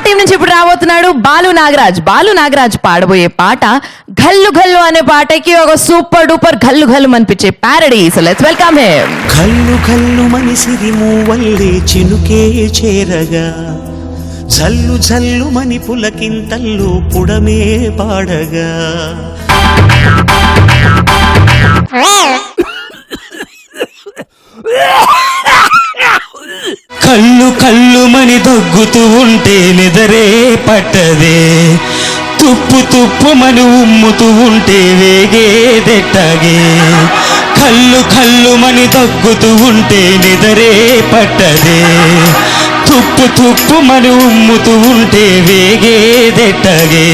Team నుంచి ఇప్పుడు రాబోతున్నాడు బాలు నాగరాజ్. బాలు నాగరాజ్ పాడబోయే పాట ఘల్లు ఘల్లు అనే పాటకి ఒక సూపర్ డూపర్ ఘల్లు ఘల్లు అనిపించే parody. So let's welcome him. ఘల్లు ఘల్లు మనిసిరి మూవల్లే చినుకే చేరగా, జల్లు జల్లు మని పులకింతల్లు పుడమే పాడగా, కళ్ళు కళ్ళు మని దగ్గుతూ ఉంటే నిదరే పట్టదే, తుప్పు తుప్పు మని ఉమ్ముతూ ఉంటే వేగేదెట్టగే, కళ్ళు కళ్ళు మని దగ్గుతూ ఉంటే నిదరే పట్టదే, తుప్పు తుప్పు మని ఉమ్ముతూ ఉంటే వేగేదెట్టగే,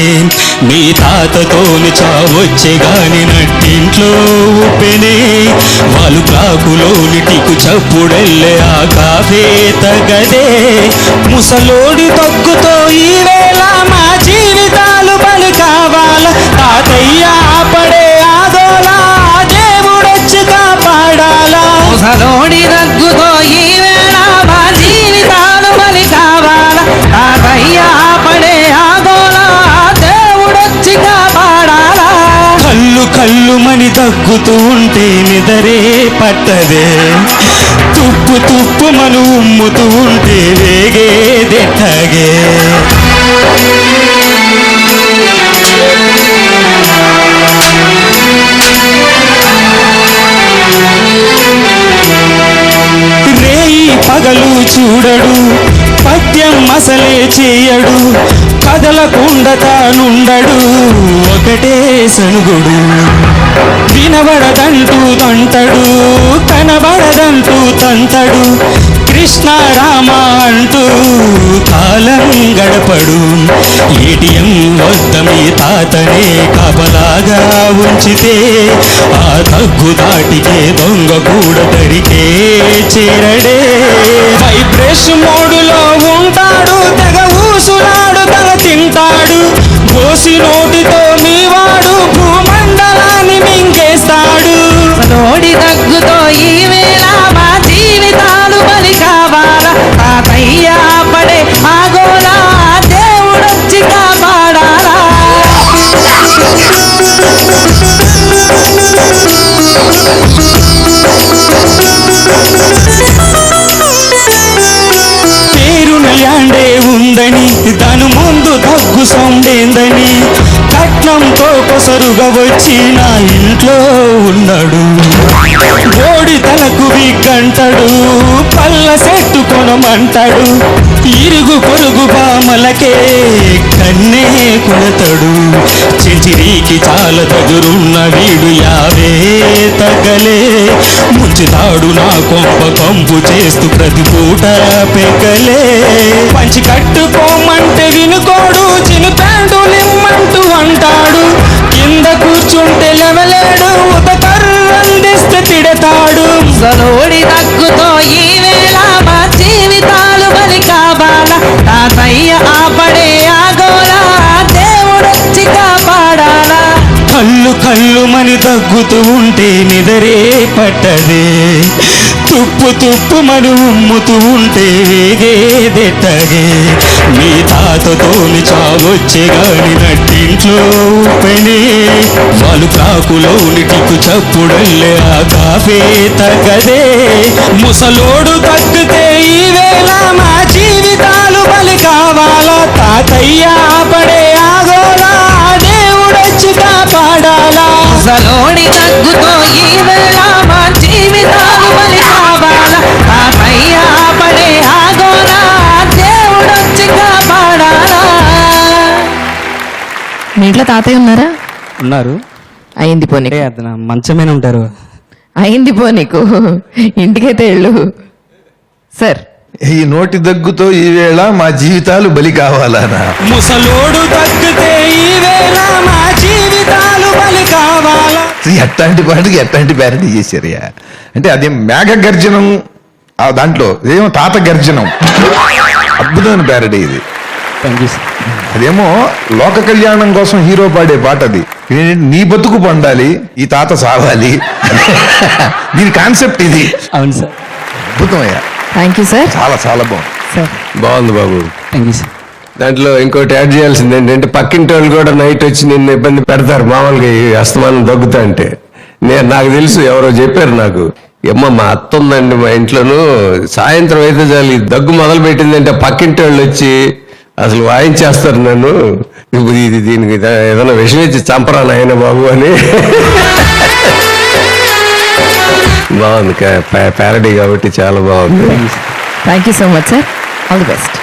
మీ తాతతోని చావొచ్చే గాని నట్టింట్లో ఉప్పెనే, వాళ్ళు క్లాకులోని టికు చప్పుడెళ్ళే ఆ కాఫే తగదే, ముసలోడి తగ్గుతో ఈ వేళ మా జీవితాలు బలి కావాల, తాతయ్య పడే ఆదోలా దేవుడొచ్చి కాపాడాలా, ముసలోడి దగ్గుతో ఈ వేళ మా జీవితాలు బలి కావాల, తాతయ్య పడే ఆదోలా దేవుడొచ్చి కాపాడాలా. కళ్ళు కళ్ళు మని దగ్గుతూ ఉంటే నిదరే పట్టదే, తుప్పు తుప్పు మను ఉమ్ముతూ ఉంటే వేగేదెట్టగే. రేయి పగలు చూడడు, పద్యం మసలే చేయడు, కదలకుండా తానుండడు, ఒకటే సనుగుడు, వినబడదంటూ తంటడు, కనబడదంటూ తంతడు, కృష్ణ రామ అంటూ కాలం గడపడు, ఏటీఎం వద్ద మీ తాతనే కాపలాగా ఉంచితే, ఆ తగ్గు దాటికే దొంగ కూడా తడికే చేరడే, వైబ్రేషన్ మోడులో ఉంటాడు, తెగ ఊసులాడు తగ తింటాడు, గోసి నోటితో మీవాడు భూమండలాన్ని మింగేస్తాడు, ముసలోడి దగ్గుతో ఈ వేళ మా జీవితాలు బలి కావాల, తాతయ్య పడే ఆగోలా దేవుడొచ్చి కాపాడాలా. పేరునయాండే ఉందని దాని ముందు దగ్గు సౌండేందని, కట్నంతో కొసరుగా వచ్చి నా ఇంట్లో ఉన్నాడు, ఓడి తలకు విగ్గంటాడు, పళ్ళ సెట్టు కొనమంటాడు, ఇరుగు పొరుగు బామలకే కన్నే కొడతాడు, చెంచిరికి చాలా దగ్గరున్న వీడు యావే తగలే, ముంచుతాడు నా కొంప కంపు చేస్తూ ప్రతి పూట పెగలే, పంచి కట్టుకోమంటే వినుకోడు, చిన్న ప్యాంటు నిమ్మంటూ అంటాడు, కింద కూర్చుంటే లెవలేడు, ఒక కర్రందిస్తే తిడతాడు, ముసలోడి దగ్గుతో ఈ వేళ మా జీవితాలు బలి కావాల, తాతయ్య ఆపడే ఆగోలా దేవుడొచ్చి కాపాడాలా. కళ్ళు కళ్ళు మని దగ్గుతూ ఉంటే నిదరే పట్టదే, తుప్పు తుప్పు మను ఉమ్ముతూ ఉంటే వేగేదెట్టగే, మీ తాతతోని చావొచ్చే గాని నట్టింట్లో ఉప్పెనే, వాళ్ళు కాకులోని టికు చప్పుడల్లే ఆ కాఫే తగదే, ముసలోడు తగ్గితే ఈ వేళ మా జీవితాలు బలి కావాలా, తాతయ్య పడే ఆగోలా దేవుడొచ్చి కాపాడాలా, ముసలోడి దగ్గుతో ఈ వేళ మా జీవితాలు బలి కావాల, తాతయ్య పడే ఆగోలా దేవుడొచ్చి కాపాడాలా. మీ ఇంట్లో తాతయ్య ఉన్నారా? ఉన్నారు. అయింది పో నీకు, అతను మంచమేనే ఉంటారు. అయింది పో నీకు, ఇంటికైతే వెళ్ళు. సార్ ఈ నోటి దగ్గుతో ఈ వేళ మా జీవితాలు బలి కావాలనా? ముసలోడు తగ్గితే ఈ వేళ మా జీవితాలు బలి కావాలా. ఎట్లాంటి పాటకి ఎట్లాంటి ప్యారడీ చేశారయ్యా అంటే అది మేఘ గర్జనం, ఆ దాంట్లో ఏమో తాత గర్జనం, అద్భుతమైన ప్యారడీ ఇది. Thank you sir. అదేమో లోక కళ్యాణం కోసం హీరో పాడే పాట అది, నీ బతుకు పండాలి ఈ తాత సావాలి దీని కాన్సెప్ట్ ఇది. అవును సార్. అద్భుతమయ్యా, థ్యాంక్ యూ సార్. చాలా చాలా బాగుంది. సార్ బాగుంది బాబు. Thank you sir. దాంట్లో ఇంకోటి యాడ్ చేయాల్సింది ఏంటంటే పక్కింటి వాళ్ళు కూడా నైట్ వచ్చి నిన్ను ఇబ్బంది పెడతారు మామూలుగా ఈ అస్తమానం దగ్గుతా అంటే నాకు తెలుసు ఎవరో చెప్పారు నాకు మా అత్త ఉందండి మా ఇంట్లోనూ సాయంత్రం అయితే చాలు ఈ దగ్గు మొదలు పెట్టిందంటే పక్కింటి వాళ్ళు వచ్చి అసలు వాయించేస్తారు నన్ను ఇది దీనికి ఏదైనా విషయం ఇచ్చి చంపరా నాయన బాబు అని బాగుంది ప్యారడీ కాబట్టి చాలా బాగుంది thank you so much sir all the best